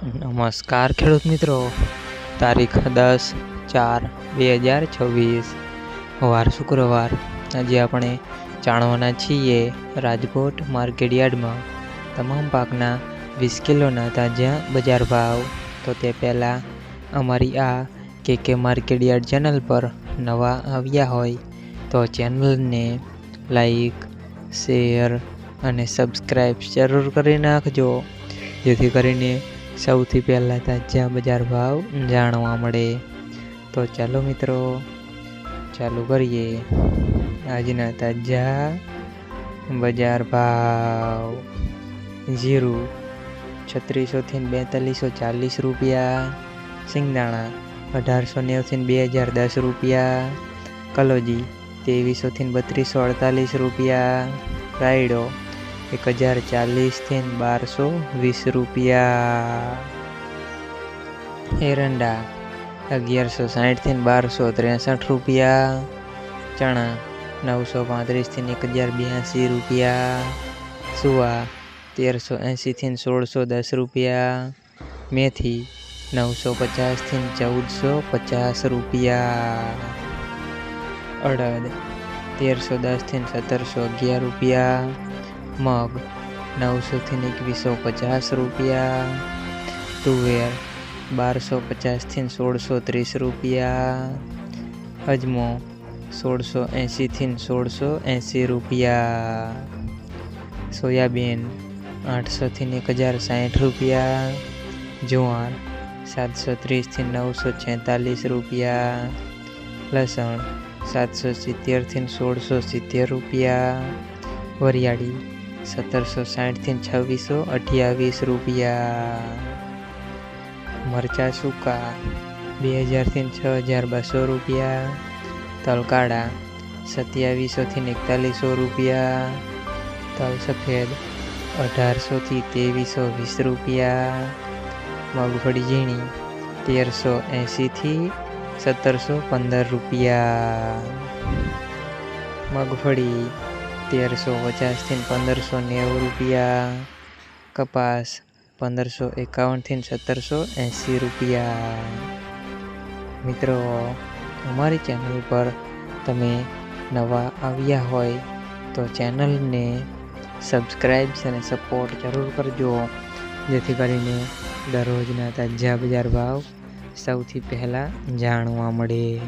નમસ્કાર ખેડૂત મિત્રો, તારીખ 10/4/2026 વાર શુક્રવાર। આજે આપણે જાણવાના છીએ રાજકોટ માર્કેટયાર્ડમાં તમામ પાકના 20 કિલોના તાજા બજાર ભાવ। તો તે પહેલાં અમારી આ કે માર્કેટયાર્ડ ચેનલ પર નવા આવ્યા હોય તો ચેનલને લાઈક, શેર અને સબસ્ક્રાઈબ જરૂર કરી નાખજો, જેથી કરીને સૌથી પહેલાં તાજા બજાર ભાવ જાણવા મળે। તો ચાલો મિત્રો, ચાલુ કરીએ આજના તાજા બજાર ભાવ। જીરું 3600 થી 4240 રૂપિયા, સિંગદાણા 1890 થી 2010 રૂપિયા, કલોજી 2300 થી 3248 રૂપિયા, રાયડો 1040 થી 1220 રૂપિયા, એરંડા 1160 થી 1263 રૂપિયા, ચણા 935 થી 1082 રૂપિયા, સુવા 1380 થી 1610 રૂપિયા, મેથી 950 થી 1450 રૂપિયા, અડદ 1310 થી 1711 રૂપિયા, મગ 900 થી 2150 રૂપિયા, તુવેર 1250 થી 1630 રૂપિયા, અજમો 1680 થી 1680 રૂપિયા, સોયાબીન 800 થી 1060 રૂપિયા, જુવાર 730 થી 946 રૂપિયા, લસણ 770 થી 1670 રૂપિયા, વરિયાળી 1760 થી 2628 રૂપિયા, મરચાં સૂકા 2000 થી 6200 રૂપિયા, તલકાળા 2700 થી 4100 રૂપિયા, તલ સફેદ 1800 થી 2320 રૂપિયા, મગફળી ઝીણી 1380 થી 1715 રૂપિયા, મગફળી 1350 થી 1590 રૂપિયા, કપાસ 1551 થી 1780 રૂપિયા। મિત્રો, અમારી ચેનલ પર તમે નવા આવ્યા હોય તો ચેનલને સબસ્ક્રાઈબ અને સપોર્ટ જરૂર કરજો, જેથી કરીને દરરોજના તાજા બજાર ભાવ સૌથી પહેલાં જાણવા મળે।